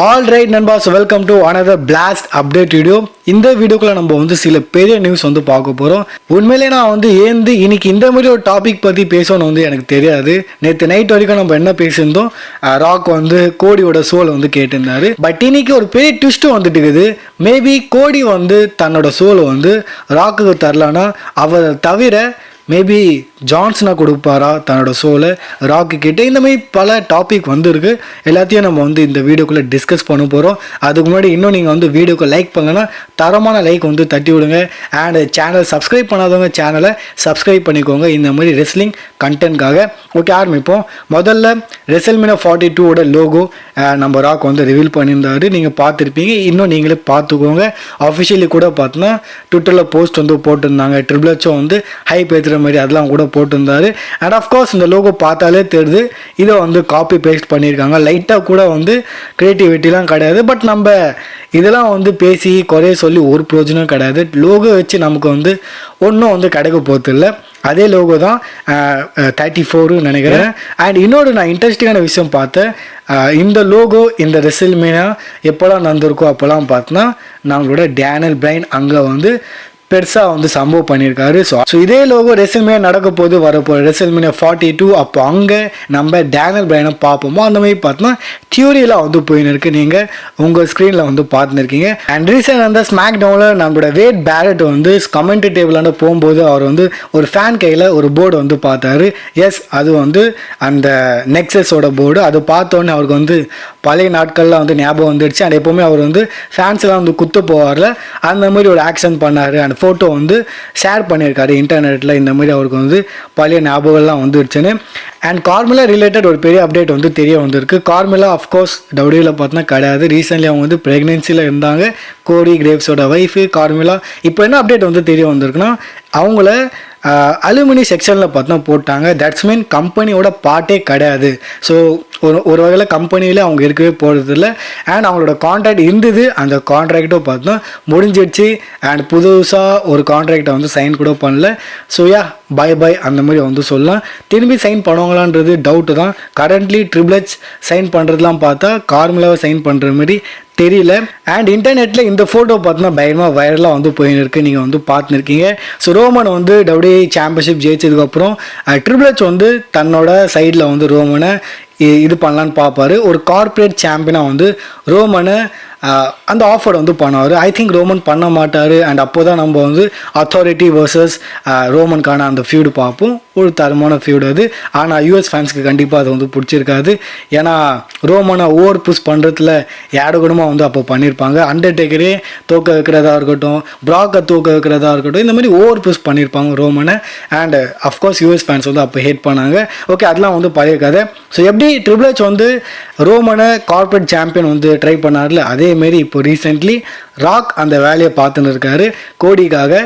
All right நண்பாஸ், welcome to another blast update video. இந்த வீடியோக்குள்ள நம்ம வந்து சில பெரிய நியூஸ் வந்து பார்க்க போகிறோம். உண்மையிலே நான் வந்து இன்னைக்கு இந்த மாதிரி ஒரு டாபிக் பற்றி பேசணும்னு வந்து எனக்கு தெரியாது. நேற்று நைட் வரைக்கும் நம்ம என்ன பேசியிருந்தோம், ராக் வந்து கோடியோட சோலை வந்து கேட்டிருந்தாரு. பட் இன்னைக்கு ஒரு பெரிய ட்விஸ்ட்டு வந்துட்டு இருக்குது. மேபி கோடி வந்து தன்னோட சோலை வந்து ராக்குக்கு தரலான்னா அவரை தவிர மேபி ஜான்சனா கொடுப்பாரா தன்னோட சோலை ராக்கு கிட்ட. இந்த மாதிரி பல டாபிக் வந்துருக்கு. எல்லாத்தையும் நம்ம வந்து இந்த வீடியோக்குள்ளே டிஸ்கஸ் பண்ண போகிறோம். அதுக்கு முன்னாடி இன்னும் நீங்கள் வந்து வீடியோக்கு லைக் பண்ணலன்னா தரமான லைக் வந்து தட்டி விடுங்க. அண்ட் சேனல் சப்ஸ்கிரைப் பண்ணாதவங்க சேனலை சப்ஸ்கிரைப் பண்ணிக்கோங்க இந்த மாதிரி ரெஸ்லிங் கண்டென்ட்காக. ஓகே, ஆரம்பிப்போம். முதல்ல ரெசல்மீனியா 42ஓட லோகோ நம்ம ராக் வந்து ரிவீல் பண்ணியிருந்தாரு. நீங்கள் பார்த்துருப்பீங்க, இன்னும் நீங்களே பார்த்துக்கோங்க. அஃபிஷியலி கூட பார்த்தோன்னா ட்விட்டரில் போஸ்ட் வந்து போட்டிருந்தாங்க. ட்ரிபிள் ஹெச் வந்து ஹைப் ஏற்றுற மாதிரி அதெல்லாம் கூட போட்டிருந்தாரு. அண்ட் ஆஃப்கோர்ஸ் இந்த லோகோ பார்த்தாலே தெரியுது இதை வந்து காப்பி பேஸ்ட் பண்ணியிருக்காங்க. லைட்டாக கூட வந்து க்ரியேட்டிவிட்டிலாம் கிடையாது. பட் நம்ம இதெல்லாம் வந்து பேசி குறைய சொல்லி ஒரு பிரயோஜனம் கிடையாது. லோகோ வச்சு நமக்கு வந்து ஒன்றும் வந்து கிடைக்க போகிறது இல்லை. அதே லோகோ தான் 34 நினைக்கிறேன். அண்ட் இன்னொரு நான் இன்ட்ரெஸ்டிங்கான விஷயம் பார்த்தேன். இந்த லோகோ இந்த ரெசல்மீனியா எப்போல்லாம் நடந்திருக்கோ அப்போல்லாம் பார்த்தோன்னா நம்மளோட டேனியல் பிரையன் அங்கே வந்து பெருசாக வந்து சம்பவம் பண்ணியிருக்காரு. ஸோ இதே லோகோ ரெசல்மீனியா நடக்க போது வரப்போ ரெசல்மீனியா 42 அப்போ அங்கே நம்ம டேனியல் பிரையனை பார்ப்போமோ அந்த மாதிரி பார்த்தோன்னா தியூரியெலாம் வந்து போயின்னு இருக்கு. நீங்கள் உங்கள் ஸ்க்ரீனில் வந்து பார்த்துருக்கீங்க. அண்ட் ரீசெண்ட் அந்த ஸ்மாக் டவுனில் நம்மளோட வேட் பேரட் வந்து கமெண்ட்ரி டேபிளான போகும்போது அவர் வந்து ஒரு ஃபேன் கையில் ஒரு போர்டு வந்து பார்த்தாரு. எஸ், அது வந்து அந்த நெக்ஸஸோட போர்டு. அது பார்த்தோன்னே அவருக்கு வந்து பழைய நாட்கள்லாம் வந்து ஞாபகம் வந்துடுச்சு. அண்ட் எப்போவுமே அவர் வந்து ஃபேன்ஸ்லாம் வந்து குத்து போவார்ல, அந்த மாதிரி ஒரு ஆக்ஷன் பண்ணார். அண்ட் ஃபோட்டோ வந்து ஷேர் பண்ணியிருக்காரு இன்டர்நெட்டில். இந்த மாதிரி அவருக்கு வந்து பழைய ஞாபகம்லாம் வந்துடுச்சுன்னு. அண்ட் கார்மெலா ரிலேட்டட் ஒரு பெரிய அப்டேட் வந்து தெரிய வந்திருக்கு. கார்மெலா அஃப்கோர்ஸ் டபிள்யூவில் பார்த்தோன்னா கிடையாது. ரீசெண்ட்லி அவங்க வந்து ப்ரெக்னென்சியில் இருந்தாங்க. கோடி கிரேவ்ஸோட ஒய்ஃபு கார்மெலா. இப்போ என்ன அப்டேட் வந்து தெரிய வந்திருக்குன்னா அவங்கள அலுமினி செக்ஷனில் பார்த்தோன்னா போட்டாங்க. தட்ஸ் மீன் கம்பெனியோட பார்ட்டே கிடையாது. ஸோ ஒரு வகையில் கம்பெனியில் அவங்க இருக்கவே போகிறதில்ல. அண்ட் அவங்களோட கான்ட்ராக்ட் இருந்தது, அந்த கான்ட்ராக்டும் பார்த்தோன்னா முடிஞ்சிடுச்சு. அண்ட் புதுசாக ஒரு கான்ட்ராக்டை வந்து சைன் கூட பண்ணல. ஸோ பை அந்த மாதிரி வந்து சொல்லலாம். திரும்பி சைன் பண்ணுவாங்களான்றது டவுட்டு தான். கரண்ட்லி ட்ரிபிள் ஹெச் சைன் பண்ணுறதுலாம் பார்த்தா கார்மெலாவை சைன் பண்ணுற மாதிரி தெரியல. அண்ட் இன்டர்நெட்டில் இந்த ஃபோட்டோ பார்த்தோன்னா பயங்கரமாக வைரலாக வந்து போயின்னு இருக்குது. நீங்கள் வந்து பார்த்துருக்கீங்க. ஸோ ரோமன் வந்து டபிள்யூஏ சாம்பியன்ஷிப் ஜெயிச்சதுக்கப்புறம் ட்ரிபிள் ஹெச் வந்து தன்னோட சைடில் வந்து ரோமனை இது பண்ணலான்னு பார்ப்பாரு. ஒரு கார்ப்பரேட் சாம்பியனாக வந்து ரோமனை அந்த ஆஃபர் வந்து பண்ணுவார். ஐ திங்க் ரோமன் பண்ண மாட்டார். அண்ட் அப்போ தான் நம்ம வந்து அத்தாரிட்டி வர்சஸ் ரோமனுக்கான அந்த ஃபியூடு பார்ப்போம். ஒரு தரமான ஃபியூடு அது. ஆனால் யூஎஸ் ஃபேன்ஸ்க்கு கண்டிப்பாக அது வந்து பிடிச்சிருக்காது. ஏன்னா ரோமனை ஓவர் புஷ் பண்ணுறதுல ஏடகுடமாக வந்து அப்போ பண்ணியிருப்பாங்க. அண்டர்டேக்கரே தோக்க வைக்கிறதா இருக்கட்டும், ப்ராக்கை தோக்க வைக்கிறதா இருக்கட்டும், இந்த மாதிரி ஓவர் புஷ் பண்ணியிருப்பாங்க ரோமனை. அண்ட் அஃப்கோர்ஸ் யூஎஸ் ஃபேன்ஸ் வந்து அப்போ ஹேட் பண்ணாங்க. ஓகே, அதெல்லாம் வந்து பழைய கதை. ஸோ எப்படி ட்ரிபிள் ஹெச் வந்து ரோமனை கார்ப்பரேட் சாம்பியன் வந்து ட்ரை பண்ணார்ல, அதேமாரி இப்போ ரீசெண்ட்லி ராக் அந்த வேலையை பார்த்துன்னு இருக்காரு. கோடிக்காக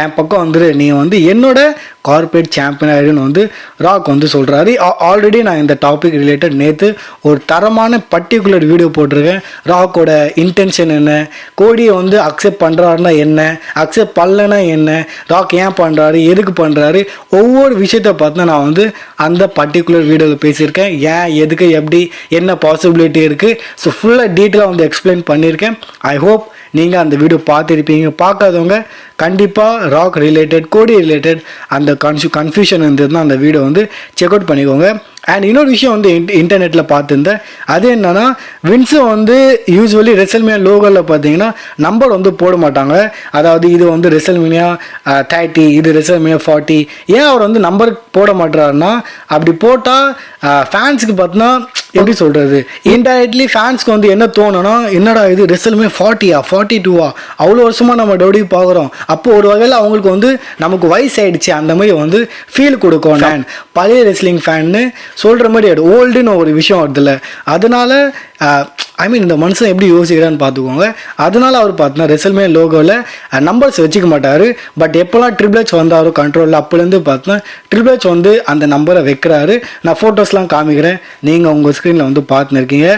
என் பக்கம் வந்துரு, நீ வந்து என்னோட கார்ப்பரேட் சாம்பியன் ஆகிடுன்னு வந்து ராக் வந்து சொல்கிறாரு. ஆல்ரெடி நான் இந்த டாபிக் ரிலேட்டட் நேற்று ஒரு தரமான பர்டிகுலர் வீடியோ போட்டிருக்கேன். ராக்கோட இன்டென்ஷன் என்ன, கோடியை வந்து அக்செப்ட் பண்ணுறாருன்னா என்ன, அக்செப்ட் பண்ணலன்னா என்ன, ராக் ஏன் பண்ணுறாரு, எதுக்கு பண்ணுறாரு, ஒவ்வொரு விஷயத்தை பார்த்து நான் வந்து அந்த பர்டிகுலர் வீடியோவில் பேசியிருக்கேன். ஏன், எதுக்கு, எப்படி, என்ன பாசிபிலிட்டி இருக்குது. ஸோ ஃபுல்லாக டீட்டெயிலாக வந்து எக்ஸ்பிளைன் பண்ணியிருக்கேன். ஐ ஹோப் நீங்கள் அந்த வீடியோ பார்த்துருப்பீங்க. பார்க்காதவங்க கண்டிப்பாக ராக் ரிலேட்டட், கோடி ரிலேட்டட் அந்த கன்ஃபியூஷன் இருந்ததுன்னா அந்த வீடியோ வந்து செக் அவுட் பண்ணிக்கோங்க. அண்ட் இன்னொரு விஷயம் வந்து இன்டர்நெட்டில் பார்த்துருந்தேன். அது என்னன்னா, வின்ஸு வந்து யூஸ்வலி ரெசல்மீனியா லோகோவில் பார்த்தீங்கன்னா நம்பர் வந்து போட மாட்டாங்க. அதாவது இது வந்து ரெசல்மீனியா 30, இது ரெசல்மீனியா 40. ஏன் அவர் வந்து நம்பர் போட மாட்டாருன்னா, அப்படி போட்டால் ஃபேன்ஸுக்கு பார்த்தோன்னா எப்படி சொல்கிறது, இன்டைரக்ட்லி ஃபேன்ஸ்க்கு வந்து என்ன தோணுன்னா, என்னடா இது ரெசல்மீனியா 40-ஆ 42-ஆ அவ்வளோ வருஷமாக நம்ம டபிள்யூ பார்க்குறோம், அப்போ ஒரு வகையில் அவங்களுக்கு வந்து நமக்கு வயசாயிடுச்சு அந்த மாதிரி வந்து ஃபீல் கொடுக்கும். நான் பழைய ரெஸ்லிங் ஃபேன்னு சொல்கிற மாதிரி ஓல்டுன்னு ஒரு விஷயம் வருதுல்ல, அதனால இந்த மனுஷன் எப்படி யோசிக்கிறான்னு பார்த்துக்கோங்க. அதனால அவர் பார்த்தோன்னா ரெசல்மீனியா லோகோவில் நம்பர்ஸ் வச்சுக்க மாட்டார். பட் எப்போல்லாம் ட்ரிபிள் ஹெச் வந்தாரோ கண்ட்ரோலில், அப்போலேருந்து பார்த்தோன்னா ட்ரிபிள் ஹெச் வந்து அந்த நம்பரை வைக்கிறாரு. நான் ஃபோட்டோஸ்லாம் காமிக்கிறேன், நீங்கள் உங்கள் ஸ்க்ரீனில் வந்து பார்த்துன்னு இருக்கீங்க.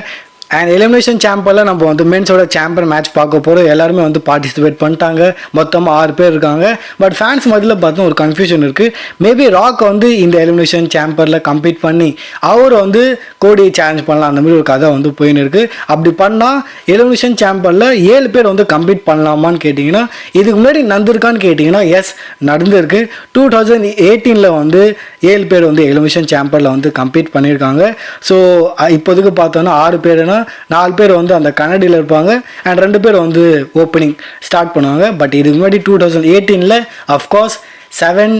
அண்ட் எலிமினேஷன் சாம்பியனில் நம்ம வந்து மென்ஸோட சாம்பியன் மேட்ச் பார்க்க போகிறோம். எல்லாருமே வந்து பார்ட்டிசிபேட் பண்ணிட்டாங்க. மொத்தமாக 6 பேர் இருக்காங்க. பட் ஃபேன்ஸ் மத்தியில் பார்த்தா ஒரு கன்ஃபியூஷன் இருக்குது. மேபி ராக் வந்து இந்த எலிமினேஷன் சாம்பியனில் கம்ப்ளீட் பண்ணி அவர் வந்து கோடியை சேலஞ்ச் பண்ணலாம், அந்த மாதிரி ஒரு கதை வந்து போயின்னு இருக்குது. அப்படி பண்ணால் எலிமினேஷன் சாம்பியனில் 7 பேர் வந்து கம்ப்ளீட் பண்ணலாமான்னு கேட்டிங்கன்னா, இதுக்கு முன்னாடி நடந்திருக்கான்னு கேட்டிங்கன்னா எஸ் நடந்திருக்கு. 2018 வந்து 7 பேர் வந்து எலிமினேஷன் சாம்பியனில் வந்து கம்ப்ளீட் பண்ணியிருக்காங்க. ஸோ இப்போதுக்கு பார்த்தோன்னா 6 பேருனா 4 பேர் வந்து அந்த கனடியில் இருப்பாங்க அண்ட் 2 பேர் வந்து ஓப்பனிங் ஸ்டார்ட் பண்ணுவாங்க. பட் இதுக்கு முன்னாடி 2018 அஃப்கோர்ஸ் 7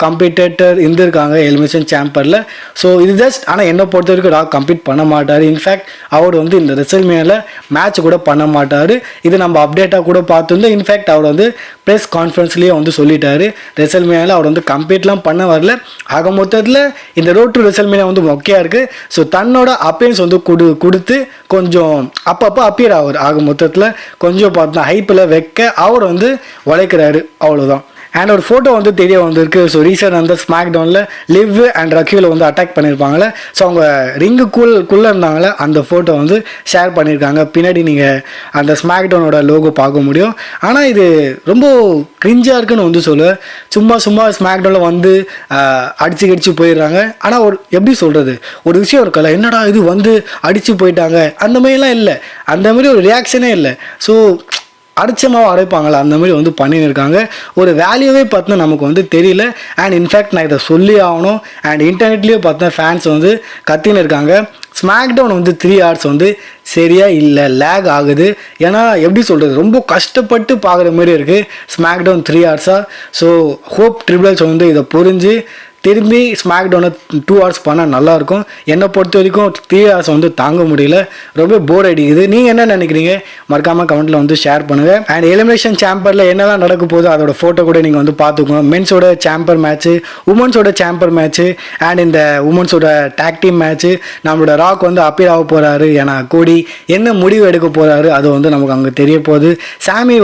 கம்பீட்டேட்டர் இருந்திருக்காங்க எலிமினேஷன் சாம்பியனில். ஸோ இது ஜஸ்ட் ஆனால் என்னை பொறுத்த வரைக்கும் ராக் கம்ப்ளீட் பண்ண மாட்டார். இன்ஃபேக்ட் அவர் வந்து இந்த ரெசல்மேனியாவில் மேட்ச் கூட பண்ண மாட்டார். இது நம்ம அப்டேட்டாக கூட பார்த்துருந்தோம். இன்ஃபேக்ட் அவர் வந்து ப்ரெஸ் கான்ஃபரன்ஸ்லேயே வந்து சொல்லிட்டாரு ரெசல்மேனியாவில் அவர் வந்து கம்ப்ளீட்லாம் பண்ண வரல. ஆக மொத்தத்தில் இந்த ரோட் டு ரெசல்மேனியா வந்து மொக்கையாக இருக்குது. ஸோ தன்னோட அப்பீரன்ஸ் வந்து கொடுத்து கொஞ்சம் அப்பப்போ அப்பியர் ஆவார். ஆக மொத்தத்தில் கொஞ்சம் பார்த்தா ஹைப்பில் வைக்க அவர் வந்து உழைக்கிறாரு, அவ்வளோதான். அண்ட் ஒரு ஃபோட்டோ வந்து தெரிய வந்திருக்கு. ஸோ ரீசெண்ட் அந்த ஸ்மாக் டவுனில் லிவ் அண்ட் ரக்யூவில் வந்து அட்டாக் பண்ணியிருப்பாங்களே, ஸோ அவங்க ரிங்குக்குள்ளே இருந்தாங்களே அந்த ஃபோட்டோ வந்து ஷேர் பண்ணியிருக்காங்க. பின்னாடி நீங்கள் அந்த ஸ்மாக் டவுனோட லோகோ பார்க்க முடியும். ஆனால் இது ரொம்ப கிரிஞ்சாக இருக்குன்னு வந்து சொல்லுவேன். சும்மா ஸ்மாக் டவுனில் வந்து அடிச்சு போயிடுறாங்க. ஆனால் ஒரு எப்படி சொல்கிறது, ஒரு விஷயம் இருக்கல, என்னடா இது வந்து அடித்து போயிட்டாங்க அந்த மாதிரிலாம் இல்லை, அந்த மாதிரி ஒரு ரியாக்ஷனே இல்லை. ஸோ அடிச்சமாவை அடைப்பாங்களா அந்த மாதிரி வந்து பண்ணின்னு இருக்காங்க. ஒரு வேல்யூவே பார்த்தா நமக்கு வந்து தெரியல. அண்ட் இன்ஃபேக்ட் நான் இதை சொல்லி ஆகணும். அண்ட் இன்டர்நெட்லேயே பார்த்தா ஃபேன்ஸ் வந்து கத்தின்னு இருக்காங்க. ஸ்மாக் டவுன் வந்து 3 hours வந்து சரியாக இல்லை, லேக் ஆகுது. ஏன்னா எப்படி சொல்கிறது, ரொம்ப கஷ்டப்பட்டு பார்க்குற மாதிரி இருக்குது smack down 3 hours. So hope triples வந்து இதை புரிஞ்சு திரும்பி ஸ்மாக் டவுனை 2 hours பண்ணால் நல்லாயிருக்கும். என்னை பொறுத்த வரைக்கும் 3 hours வந்து தாங்க முடியல, ரொம்ப போர் அடிக்குது. நீங்கள் என்ன நினைக்கிறீங்க மறக்காமல் கமெண்ட்டில் வந்து ஷேர் பண்ணுங்கள். அண்ட் எலிமினேஷன் சாம்பியனில் என்னெல்லாம் நடக்க போகுது அதோட ஃபோட்டோ கூட நீங்கள் வந்து பார்த்துக்கோங்க. மென்ஸோட சாம்பியன் மேட்ச்சு, உமன்ஸோட சாம்பியன் மேட்ச்சு அண்ட் இந்த உமன்ஸோட டேக் டீம் மேட்ச்சு. நம்மளோட ராக் வந்து அப்பீர் ஆக போகிறாரு. ஏன்னா கோடி என்ன முடிவு எடுக்க போகிறாரு அது வந்து நமக்கு அங்கே தெரிய போகுது. சாமி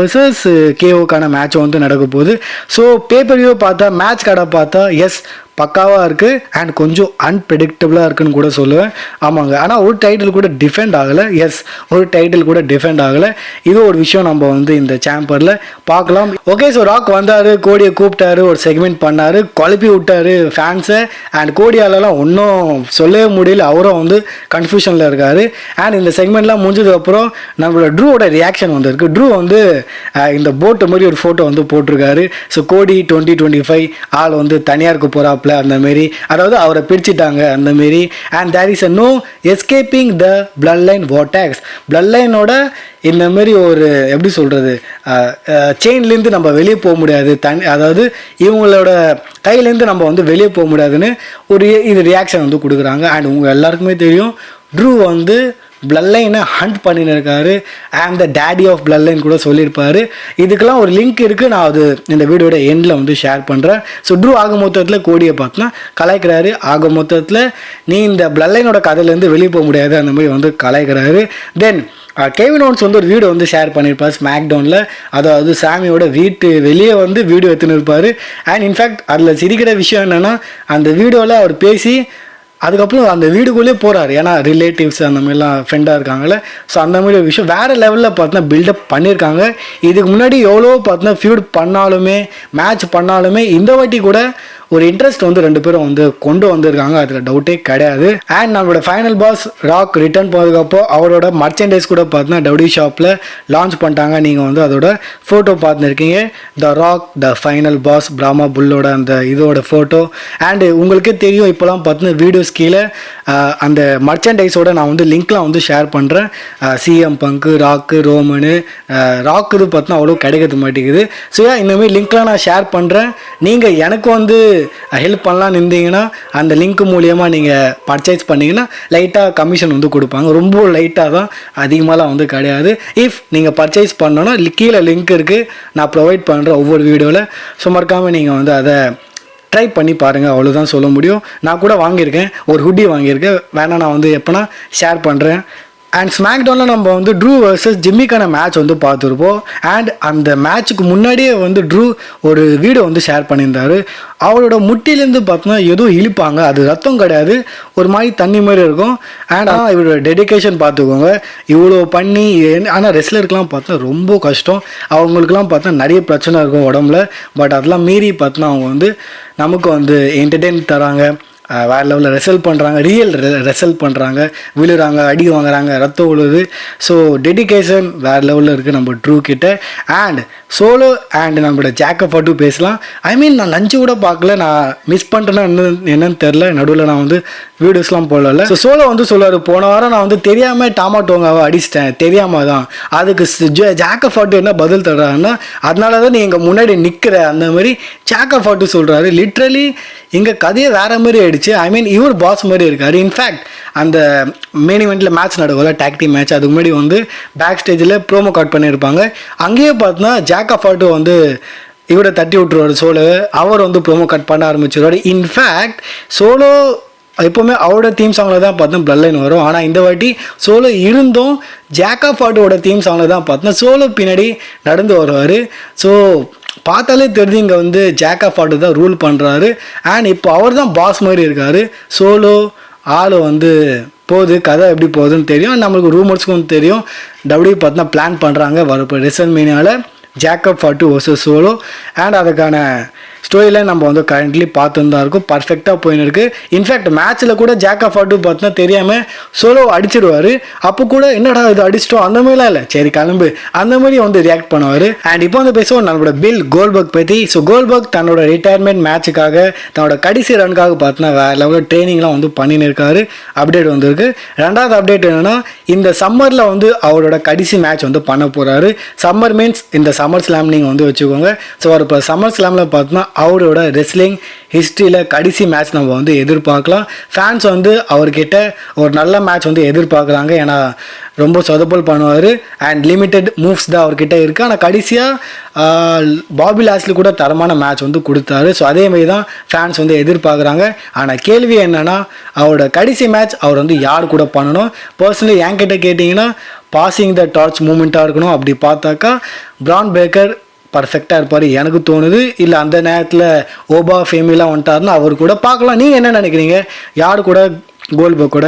வர்சஸ் கேஓக்கான மேட்ச் வந்து நடக்க போகுது. ஸோ பேப்பர்வியூ பார்த்தா மேட்ச் கார்டை பார்த்தா எஸ் பக்காவாக இருக்குது அண்ட் கொஞ்சம் அன்பிரடிக்டபுளாக இருக்குன்னு கூட சொல்லுவேன். ஆமாங்க, ஆனால் ஒரு டைட்டில் கூட டிஃபெண்ட் ஆகலை. எஸ், ஒரு டைட்டில் கூட டிஃபெண்ட் ஆகலை. இது ஒரு விஷயம் நம்ம வந்து இந்த சாம்பரில் பார்க்கலாம். ஓகே, ஸோ ராக் வந்தார், கோடியை கூப்பிட்டாரு, ஒரு செக்மெண்ட் பண்ணார், குழப்பி விட்டார் ஃபேன்ஸை. அண்ட் கோடியாலலாம் ஒன்றும் சொல்லவே முடியல, அவரும் வந்து கன்ஃபியூஷனில் இருக்கார். அண்ட் இந்த செக்மெண்ட்லாம் முடிஞ்சதுக்கப்புறம் நம்மளோட ட்ரூவோட ரியாக்ஷன் வந்திருக்கு. ட்ரூ வந்து இந்த போட்டு மாதிரி ஒரு ஃபோட்டோ வந்து போட்டிருக்காரு. ஸோ கோடி 2025 ஆள் வந்து தனியாக இருக்க போகிறா அந்த மாரி, அதாவது அவரை பிடிச்சிட்டாங்க அந்த மாரி. And there is a no escaping the bloodline vortex. பிளட் லைனோட இந்த மாதிரி ஒரு எப்படி சொல்கிறது, செயின்லேருந்து நம்ம வெளியே போக முடியாது, அதாவது இவங்களோட கையிலேருந்து நம்ம வந்து வெளியே போக முடியாதுன்னு ஒரு இது ரியாக்ஷன் வந்து கொடுக்குறாங்க. அண்ட் உங்கள் எல்லாருக்குமே தெரியும் ட்ரூ வந்து பிளட் லைனை ஹண்ட் பண்ணின்னு இருக்காரு. I'm the daddy of blood line கூட சொல்லியிருப்பார். இதுக்கெல்லாம் ஒரு லிங்க் இருக்குது, நான் அது இந்த வீடியோட எண்டில் வந்து ஷேர் பண்ணுறேன். ஸோ ட்ரூ ஆக மொத்தத்தில் கோடியை பார்த்தோன்னா கலாய்க்கிறாரு. ஆக மொத்தத்தில் நீ இந்த பிளட் லைனோட கதையிலேருந்து வெளியே போக முடியாது அந்த மாதிரி வந்து கலாய்க்கிறாரு. தென் கெவின் ஓவன்ஸ் வந்து ஒரு வீடியோ வந்து ஷேர் பண்ணியிருப்பார் ஸ்மாக் டவுனில். அதாவது சாமியோட வீட்டு வெளியே வந்து வீடியோ எடுத்துன்னு இருப்பார். அண்ட் இன்ஃபேக்ட் அதில் சிரிக்கிற விஷயம் என்னென்னா, அந்த வீடியோவில் அவர் பேசி அதுக்கப்புறம் அந்த வீடுக்குள்ளே போகிறார். ஏன்னா ரிலேட்டிவ்ஸ் அந்த மாதிரிலாம் ஃப்ரெண்டாக இருக்காங்களே. ஸோ அந்த மாதிரி ஒரு விஷயம் வேறு லெவலில் பார்த்தோன்னா பில்டப் பண்ணியிருக்காங்க. இதுக்கு முன்னாடி எவ்வளோ பார்த்தோன்னா ஃபியூட் பண்ணாலுமே மேட்ச் பண்ணாலுமே இந்த வாட்டி கூட ஒரு இன்ட்ரெஸ்ட் வந்து 2 பேரும் வந்து கொண்டு வந்திருக்காங்க, அதில் டவுட்டே கிடையாது. அண்ட் நம்மளோட ஃபைனல் பாஸ் ராக் ரிட்டர்ன் போகிறதுக்கப்போ அவரோட மர்ச்சன்டைஸ் கூட பார்த்தீங்கன்னா டவுடி ஷாப்பில் லான்ச் பண்ணிட்டாங்க. நீங்கள் வந்து அதோட ஃபோட்டோ பார்த்துருக்கீங்க, த ராக் த ஃபைனல் பாஸ் பிராமா புல்லோட அந்த இதோட ஃபோட்டோ. அண்டு உங்களுக்கே தெரியும் இப்போலாம் பார்த்தீங்கன்னா வீடியோஸ் கீழே அந்த மர்ச்சன்டைஸோட நான் வந்து லிங்க்லாம் வந்து ஷேர் பண்ணுறேன். சிஎம் பங்கு, ராக்கு, ரோமனு, ராக்கு இது பார்த்தீங்கன்னா அவ்வளோ கிடைக்கிறது மாட்டேங்குது. ஸோ இந்தமாதிரி லிங்க்லாம் நான் ஷேர் பண்ணுறேன். நீங்கள் எனக்கு வந்து ஹெல்ப் பண்ணலான்னு இருந்தீங்கன்னா அந்த லிங்க் மூலியமாக நீங்கள் பர்ச்சேஸ் பண்ணிங்கன்னா லைட்டாக கமிஷன் வந்து கொடுப்பாங்க. ரொம்ப லைட்டாக தான், அதிகமாகலாம் வந்து கிடையாது. இஃப் நீங்கள் பர்ச்சேஸ் பண்ணோன்னா கீழே லிங்க் இருக்குது, நான் ப்ரொவைட் பண்ணுறேன் ஒவ்வொரு வீடியோவில். ஸோ மறக்காமல் நீங்கள் வந்து அதை ட்ரை பண்ணி பாருங்கள், அவ்வளோதான் சொல்ல முடியும். நான் கூட வாங்கியிருக்கேன், ஒரு ஹுட்டி வாங்கியிருக்கேன், வேணா நான் வந்து எப்போனா ஷேர் பண்ணுறேன். அண்ட் ஸ்மாக்டவுனில் நம்ம வந்து ட்ரூ வர்சஸ் ஜிம்மிக்கான மேட்ச் வந்து பார்த்துருப்போம். அண்ட் அந்த மேட்ச்சுக்கு முன்னாடியே வந்து ட்ரூ ஒரு வீடியோ வந்து ஷேர் பண்ணியிருந்தாரு. அவரோட முட்டிலேருந்து பார்த்தோன்னா ஏதோ இழுப்பாங்க, அது ரத்தம் கிடையாது, ஒரு மாதிரி தண்ணி மாதிரி இருக்கும். அண்ட் ஆனால் இவரோட டெடிக்கேஷன் பார்த்துக்கோங்க, இவ்வளோ பண்ணி. ஆனால் ரெஸ்லருக்குலாம் பார்த்தா ரொம்ப கஷ்டம், அவங்களுக்குலாம் பார்த்தா நிறைய பிரச்சனை இருக்கும் உடம்புல. பட் அதெல்லாம் மீறி பார்த்தோன்னா அவங்க வந்து நமக்கு வந்து என்டர்டெயின் தராங்க, வேறு லெவலில் ரெசல் பண்ணுறாங்க, ரெசல் பண்ணுறாங்க, விழுறாங்க, அடி வாங்குறாங்க, ரத்தம் விழுது. ஸோ டெடிக்கேஷன் வேறு லெவலில் இருக்குது நம்ம ட்ரூ கிட்ட. அண்ட் சோலோ அண்ட் நம்மளோட ஜாக்கப் ஃபாட்டு பேசலாம். ஐ மீன் நான் லஞ்சு கூட பார்க்கல, நான் மிஸ் பண்ணிட்டேன்னா என்னன்னு தெரில, நடுவில் நான் வந்து வீடியோஸ்லாம் போடல. ஸோ சோலோ வந்து சொல்லுவார், போன வாரம் நான் வந்து தெரியாமல் டாமாட்டோங்காவை அடிச்சிட்டேன், தெரியாமல் தான். அதுக்கு ஜாக்கப் ஃபாட்டு என்ன பதில் தர்றாருன்னா, அதனால தான் நீ எங்கள் முன்னாடி நிற்கிற, அந்த மாதிரி ஜாக்கப் ஃபாட்டு சொல்கிறாரு. லிட்ரலி இங்கே கதையை வேறு மாதிரி ஆயிடுச்சு. ஐ மீன் இவர் பாஸ் மாதிரி இருக்கார். இன்ஃபேக்ட் அந்த மெயின் இவெண்ட்டில் மேட்ச் நடக்கல, டாக் டீம் மேட்ச், அதுக்கு முன்னாடி வந்து பேக் ஸ்டேஜில் ப்ரோமோ கார்ட் பண்ணியிருப்பாங்க. அங்கேயே பார்த்தோன்னா ஜாக்கப் ஃபாட்டு வந்து இவரை தட்டி விட்டுருவார் சோலோ, அவர் வந்து ப்ரோமோ கட் பண்ண ஆரம்பிச்சிருவார். இன்ஃபேக்ட் சோலோ எப்போவுமே அவரோட தீம் சாங்கில் தான் பார்த்தோம் பிளட் லைன் வரும். ஆனால் இந்த வாட்டி சோலோ இருந்தும் ஜாக்கப் ஃபாட்டோட தீம் சாங்கில் தான் பார்த்தோம் சோலோ பின்னாடி நடந்து வருவார். ஸோ பார்த்தாலே தெரிஞ்சு இங்கே வந்து ஜாக்கப் ஃபாட்டு தான் ரூல் பண்ணுறாரு. அண்ட் இப்போ அவர் தான் பாஸ் மாதிரி இருக்கார். சோலோ ஆள் வந்து போகுது, கதை எப்படி போகுதுன்னு தெரியும், நம்மளுக்கு ரூமர்ஸ்க்கும் தெரியும். டபிள்யூ பார்த்தா பிளான் பண்ணுறாங்க வரப்போ ரெசல்மேனியாவில் Jacob Fatu versus Solo. And அதுக்கான ஸ்டோரியில் நம்ம வந்து கரண்ட்லி பார்த்துன்னு தான் இருக்கும், பர்ஃபெக்டாக போயின்னு இருக்குது. இன்ஃபேக்ட் மேட்ச்சில் கூட ஜாக்கப் ஃபாட்டு பார்த்தோன்னா தெரியாமல் சோலோ அடிச்சிடுவார். அப்போ கூட என்னடா இது அடிச்சிட்டோம் அந்த மாதிரிலாம் இல்லை, சரி கிளம்பு அந்த மாதிரி வந்து ரியாக்ட் பண்ணுவார். அண்ட் இப்போ வந்து பேசுவோம் நம்மளோட பில் கோல்பர்க் பற்றி. ஸோ கோல்பர்க் தன்னோட ரிட்டையர்மெண்ட் மேட்சுக்காக தன்னோட கடைசி ரனுக்காக பார்த்தோன்னா வேறு லெவலில் ட்ரைனிங்லாம் வந்து பண்ணின்னு இருக்காரு. அப்டேட் வந்துருக்கு. ரெண்டாவது அப்டேட் என்னென்னா, இந்த சம்மரில் வந்து அவரோட கடைசி மேட்ச் வந்து பண்ண போகிறாரு. சம்மர் மீன்ஸ் இந்த சம்மர் ஸ்லாம் நீங்கள் வந்து வச்சுக்கோங்க. ஸோ அவர் இப்போ சம்மர் ஸ்லாமில் பார்த்தோன்னா அவரோட ரெஸ்லிங் ஹிஸ்ட்ரியில் கடைசி மேட்ச் நம்ம வந்து எதிர்பார்க்கலாம். ஃபேன்ஸ் வந்து அவர்கிட்ட ஒரு நல்ல மேட்ச் வந்து எதிர்பார்க்குறாங்க, ஏன்னா ரொம்ப சொதப்பல் பண்ணுவார் அண்ட் லிமிட்டெட் மூவ்ஸ் தான் அவர்கிட்ட இருக்குது. ஆனால் கடைசியாக பாபி லாஸ்லி கூட தரமான மேட்ச் வந்து கொடுத்தாரு. ஸோ அதேமாதிரி தான் ஃபேன்ஸ் வந்து எதிர்பார்க்குறாங்க. ஆனால் கேள்வி என்னென்னா, அவரோட கடைசி மேட்ச் அவர் வந்து யார் கூட பண்ணணும்? பர்சனலி என்கிட்ட கேட்டிங்கன்னா பாசிங் த டார்ச் மூமெண்ட்டாக இருக்கணும். அப்படி பார்த்தாக்கா பிரான் பேக்கர் பர்ஃபெக்டாக இருப்பார் எனக்கு தோணுது. இல்லை அந்த நேரத்தில் ஓபா ஃபேமிலாம் வந்துட்டாருன்னா அவர் கூட பார்க்கலாம். நீங்கள் என்ன நினைக்கிறீங்க? யார் கூட கோல்பர்க் கூட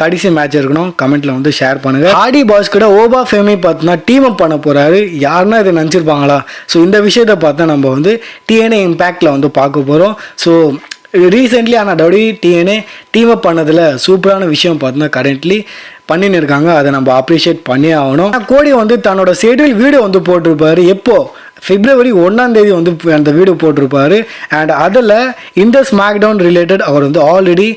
கடைசி மேட்ச் இருக்கணும்? கமெண்ட்டில் வந்து ஷேர் பண்ணுங்கள். ஆடி பாஸ் கூட ஓபா ஃபேமி பார்த்தோன்னா டீம் அப் பண்ண போகிறாரு. யாருன்னா இதை நினச்சிருப்பாங்களா? ஸோ இந்த விஷயத்தை பார்த்தா நம்ம வந்து டிஎன்ஏ இம்பேக்டில் வந்து பார்க்க போகிறோம். ஸோ ரீசெண்ட்லி ஆனால் டிஎன்ஏ டீம் அப் பண்ணதில் சூப்பரான விஷயம் பார்த்தோன்னா கரண்ட்லி பண்ணின்னு இருக்காங்க. அதை நம்ம அப்ரிஷியேட் பண்ணி ஆகணும். கோடி வந்து தன்னோட ஷெட்யூல் வீடியோ வந்து போட்டிருப்பாரு. எப்போ February 1 வந்து அந்த வீடியோ போட்டிருப்பாரு. அண்ட் அதில் இந்த ஸ்மாக் டவுன் ரிலேட்டட் அவர் வந்து ஆல்ரெடி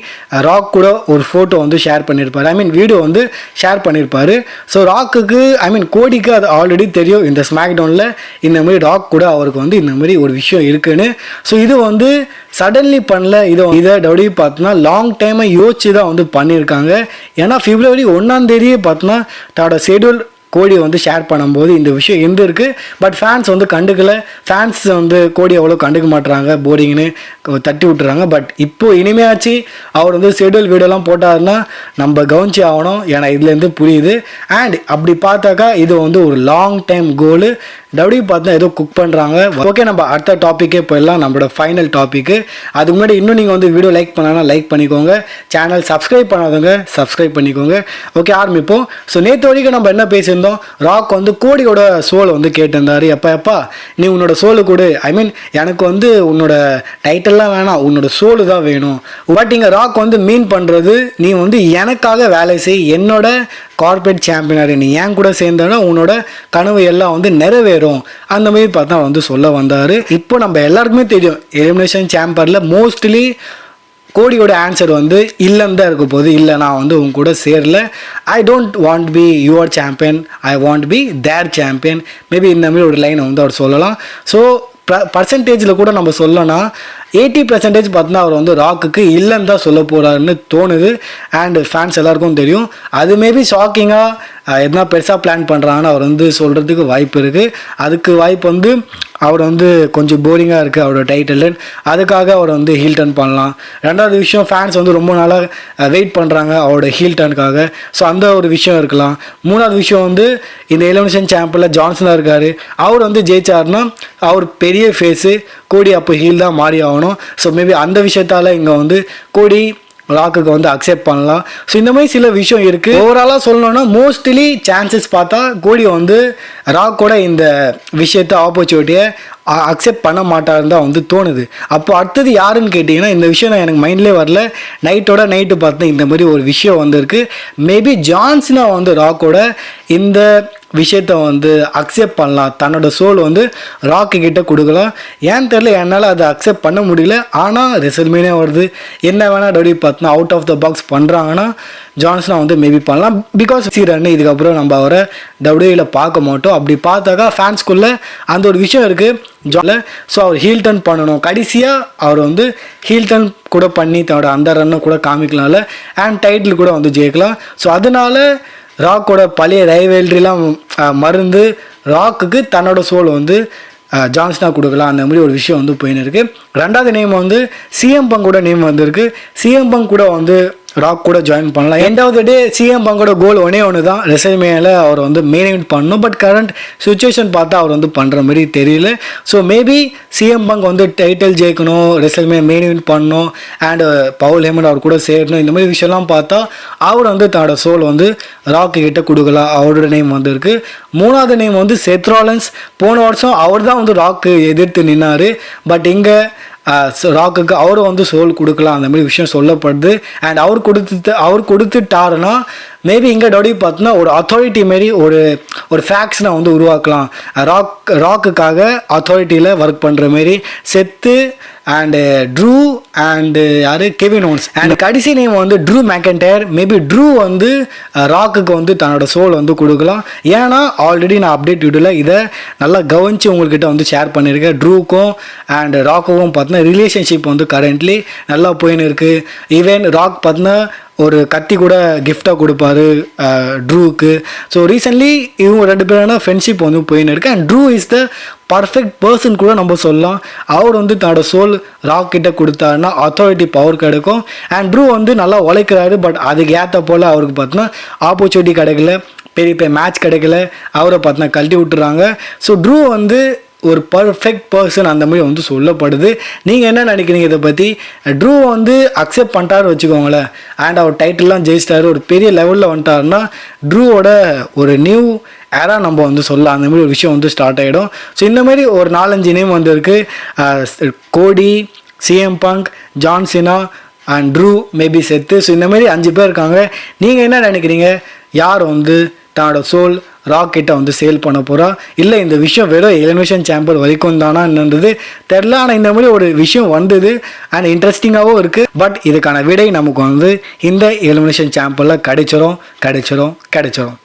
ராக் கூட ஒரு ஃபோட்டோ வந்து ஷேர் பண்ணியிருப்பார். ஐ மீன் வீடியோ வந்து ஷேர் பண்ணியிருப்பார். ஸோ ராக்குக்கு கோடிக்கு அது ஆல்ரெடி தெரியும், இந்த ஸ்மாக் டவுனில் இந்த மாதிரி ராக் கூட அவருக்கு வந்து இந்த மாதிரி ஒரு விஷயம் இருக்குன்னு. ஸோ இது வந்து சடன்லி பண்ணல, இதை டபிள்யூ பார்த்தோன்னா லாங் டைமாக யோசிச்சு தான் வந்து பண்ணியிருக்காங்க. ஏன்னா February 1 பார்த்தோன்னா தன்னோட ஷெட்யூல் கோடி வந்து ஷேர் பண்ணும்போது இந்த விஷயம் இருந்திருக்கு. பட் ஃபேன்ஸ் வந்து கண்டுக்கல. ஃபேன்ஸ் வந்து கோடி அவ்வளோ கண்டுக்க மாட்டுறாங்க, போரிங்னு தட்டி விட்டுறாங்க. பட் இப்போது இனிமையாச்சு அவர் வந்து ஷெட்யூல் வீடியோலாம் போட்டாருன்னா நம்ம கவனிச்சு ஆகணும், ஏன்னா இதுலேருந்து புரியுது. அண்ட் அப்படி பார்த்தாக்கா இது வந்து ஒரு லாங் டைம் கோலு. டபிள்யூ பார்த்தா ஏதோ குக் பண்ணுறாங்க. ஓகே, நம்ம அடுத்த டாப்பிக்கே போயிடலாம், நம்மளோட ஃபைனல் டாப்பிக்கு. அதுக்கு முன்னாடி இன்னும் நீங்கள் வந்து வீடியோ லைக் பண்ணாலும் லைக் பண்ணிக்கோங்க, சேனல் சப்ஸ்கிரைப் பண்ணாதவங்க சப்ஸ்கிரைப் பண்ணிக்கோங்க. ஓகே, ஆரம்பிப்போம். ஸோ நேற்று வரைக்கும் நம்ம என்ன பேசியிருந்தோம், ராக் வந்து கோடியோட சோலை வந்து கேட்டிருந்தாரு. எப்பா நீ உன்னோட சோலு கொடு, ஐ மீன் எனக்கு வந்து உன்னோட டைட்டில்லாம் வேணாம், உன்னோட சோலு தான் வேணும். பட் இங்கே ராக் வந்து மீன் பண்ணுறது, நீ வந்து எனக்காக வேலை செய், என்னோட கார்பரேட் சாம்பியனார், நீ ஏன் கூட சேர்ந்தோன்னா உன்னோட கனவு எல்லாம் வந்து நிறைவேறும், அந்த மாதிரி பார்த்தா வந்து சொல்ல வந்தார். இப்போ நம்ம எல்லாருக்குமே தெரியும் எலிமினேஷன் சாம்பரில் மோஸ்ட்லி கோடியோட ஆன்சர் வந்து இல்லைன்னு தான் இருக்க போகுது. இல்லை, நான் வந்து உங்க கூட சேரல, I don't want be your champion, I want be their champion, maybe இந்த மாதிரி ஒரு லைனை வந்து அவர் சொல்லலாம். ஸோ பர்சன்டேஜில் கூட நம்ம சொல்லலாம் 80% பார்த்தோன்னா அவர் வந்து ராக்குக்கு இல்லைன்னு தான் சொல்ல போகிறாருன்னு தோணுது. அண்ட் ஃபேன்ஸ் எல்லாருக்கும் தெரியும். அது மேபி ஷாக்கிங்காக எதனா பெருசாக பிளான் பண்ணுறாங்கன்னு அவர் வந்து சொல்கிறதுக்கு வாய்ப்பு இருக்குது. அதுக்கு வாய்ப்பு வந்து அவர் வந்து கொஞ்சம் போரிங்காக இருக்குது அவரோட டைட்டில், அதுக்காக அவர் வந்து ஹீல் டர்ன் பண்ணலாம். ரெண்டாவது விஷயம், ஃபேன்ஸ் வந்து ரொம்ப நாளாக வெயிட் பண்ணுறாங்க அவரோட ஹீல் டர்னுக்காக, ஸோ அந்த ஒரு விஷயம் இருக்கலாம். மூணாவது விஷயம் வந்து இந்த எலிமினேஷன் சாம்பில் ஜான்சனாக இருக்கார், அவர் வந்து ஜெயிச்சார்னா அவர் பெரிய ஃபேஸு, கோடி அப்போ ஹீல் தான் மாறி ஆகணும். ஸோ மேபி அந்த விஷயத்தால் இங்கே வந்து கோடி ராக்குக்கு வந்து அக்செப்ட் பண்ணலாம். ஸோ இந்த மாதிரி சில விஷயம் இருக்குது. ஓவராலாக சொல்லணும்னா மோஸ்ட்லி சான்சஸ் பார்த்தா கோடி வந்து ராக்கோட இந்த விஷயத்தை ஆப்பர்ச்சுனிட்டியை அக்செப்ட் பண்ண மாட்டாருன்னு தான் வந்து தோணுது. அப்போ அடுத்தது யாருன்னு கேட்டிங்கன்னா, இந்த விஷயம் நான் எனக்கு மைண்ட்லேயே வரல, நைட்டோட நைட்டு பார்த்தேன் இந்த மாதிரி ஒரு விஷயம் வந்திருக்கு. மேபி ஜான்சனா வந்து ராக்கோட இந்த விஷயத்த வந்து அக்செப்ட் பண்ணலாம், தன்னோட சோல் வந்து ராக்கு கிட்ட கொடுக்கலாம். ஏன்னு தெரியல, என்னால் அதை அக்செப்ட் பண்ண முடியல. ஆனால் ரெசல்மேனியா வருது, என்ன வேணால் டபுள்யூ பார்த்தோன்னா அவுட் ஆஃப் த பாக்ஸ் பண்ணுறாங்கன்னா ஜான்சனா வந்து மேபி பண்ணலாம். பிகாஸ் சீரன்னு இதுக்கப்புறம் நம்ம அவரை டபுள்யூல பார்க்க மாட்டோம். அப்படி பார்த்தாக்கா ஃபேன்ஸ்குள்ளே அந்த ஒரு விஷயம் இருக்குது ஜான்ல. ஸோ அவர் ஹீல் டர்ன் பண்ணணும், கடைசியாக அவர் வந்து ஹீல் டர்ன் கூட பண்ணி தன்னோட அந்த ரன்னை கூட காமிக்கலாம்ல, அண்ட் டைட்டில் கூட வந்து ஜெயிக்கலாம். ஸோ அதனால ராக்கோட பழைய ரைவல்ரிலாம் மருந்து ராக்குக்கு தன்னோட சோல் வந்து ஜான்சனா கொடுக்கலாம், அந்த மாதிரி ஒரு விஷயம் வந்து போயின்னு இருக்குது. ரெண்டாவது நேம் வந்து சிஎம் பங்கோட நேம் வந்திருக்கு. சிஎம் பங்க் கூட வந்து ராக் கூட ஜாயின் பண்ணலாம். எண்டாவது டே சிஎம் பங்கோட கோல் ஒன்று தான், ரெசல்மேனியாவில் அவர் வந்து மெயின் இவெண்ட் பண்ணணும். பட் கரண்ட் சுச்சுவேஷன் பார்த்தா அவர் வந்து பண்ணுற மாதிரி தெரியல. ஸோ மேபி சிஎம் பங்க் வந்து டைட்டில் ஜெயிக்கணும், ரெசல்மேனியா மெயின் இவெண்ட் பண்ணணும், அண்ட் பவுல் ஹேமன் அவர் கூட சேரணும். இந்த மாதிரி விஷயம்லாம் பார்த்தா அவர் வந்து தன்னோட சோல் வந்து ராக்கு கிட்ட கொடுக்கலாம். அவரோட நேம் வந்து இருக்குது. மூணாவது நேம் வந்து செத் ராலன்ஸ். போன வருஷம் அவர் தான் வந்து ராக்கு எதிர்த்து நின்னார். பட் இங்கே ராக்குக்கு அவர் வந்து சோல் கொடுக்கலாம், அந்த மாதிரி விஷயம் சொல்லப்படுது. அண்ட் அவர் கொடுத்துட்டாருன்னா மேபி இங்கே டபுள்யூ பார்த்தோன்னா ஒரு அத்தாரிட்டி மாரி ஒரு ஃபேக்ட்ஸ் நான் வந்து உருவாக்கலாம். ராக்குக்காக அத்தாரிட்டியில் ஒர்க் பண்ணுற மாரி செத்து அண்டு ட்ரூ அண்டு யார் கெவின் ஓன்ஸ். அண்ட் கடைசி நேம் வந்து ட்ரூ மேக்கன்டையர். மேபி ட்ரூ வந்து ராக்குக்கு வந்து தன்னோட சோல் வந்து கொடுக்கலாம். ஏன்னா ஆல்ரெடி நான் அப்டேட் வீடியோவில் இதை நல்லா கவனித்து உங்கள்கிட்ட வந்து ஷேர் பண்ணியிருக்கேன். ட்ரூக்கும் அண்ட் ராக்குக்கும் பார்த்தீங்கன்னா ரிலேஷன்ஷிப் வந்து கரண்ட்லி நல்லா போயின்னு இருக்குது. ஈவன் ராக் பார்த்தீங்கன்னா ஒரு கத்தி கூட கிஃப்டாக கொடுப்பாரு ட்ரூவுக்கு. ஸோ ரீசெண்ட்லி இவங்க ரெண்டு பேரான ஃப்ரெண்ட்ஷிப் வந்து போயின்னு இருக்குது. And true is the perfect person கூட நம்ம சொல்லலாம். அவர் வந்து தன்னோட சோல் ராக் கிட்ட கொடுத்தாருன்னா அத்தாரிட்டி பவர் கிடைக்கும். அண்ட் ட்ரூ வந்து நல்லா உழைக்கிறாரு. பட் அதுக்கு ஏற்ற போல் அவருக்கு பார்த்தோன்னா ஆப்பர்ச்சுனிட்டி கிடைக்கல, பெரிய மேட்ச் கிடைக்கல, அவரை பார்த்தோன்னா கழட்டி விட்டுறாங்க. ஸோ ட்ரூ வந்து ஒரு பர்ஃபெக்ட் பர்சன் அந்த மாதிரி வந்து சொல்லப்படுது. நீங்கள் என்ன நினைக்கிறீங்க இதை பற்றி? ட்ரூ வந்து அக்செப்ட் பண்ணிட்டாரு வச்சுக்கோங்களேன், அண்ட் அவர் டைட்டில்லாம் ஜெயிச்சிட்டாரு, ஒரு பெரிய லெவலில் வந்துட்டாருன்னா ட்ரூவோட ஒரு நியூ ஏரா நம்ம வந்து சொல்லலாம். அந்த மாதிரி ஒரு விஷயம் வந்து ஸ்டார்ட் ஆகிடும். ஸோ இந்த மாதிரி ஒரு 4-5 நேம் வந்து இருக்குது. கோடி, CM bunk, John Cena and true, maybe செத்து. ஸோ இந்த மாதிரி 5 பேர் இருக்காங்க. நீங்கள் என்ன நினைக்கிறீங்க? யார் வந்து தன்னோட சோல் ராக் கிட்ட வந்து சேல் பண்ண போகிறா, இல்லை இந்த விஷயம் வெறும் எலிமினேஷன் சாம்பர் வரைக்கும் தானா என்னன்றது தெரில. ஆனால் இந்த மாதிரி ஒரு விஷயம் வந்தது அண்ட் இன்ட்ரெஸ்டிங்காகவும் இருக்குது. பட் இதுக்கான விடை நமக்கு வந்து இந்த எலிமினேஷன் சாம்பரில் கிடைச்சிரும்.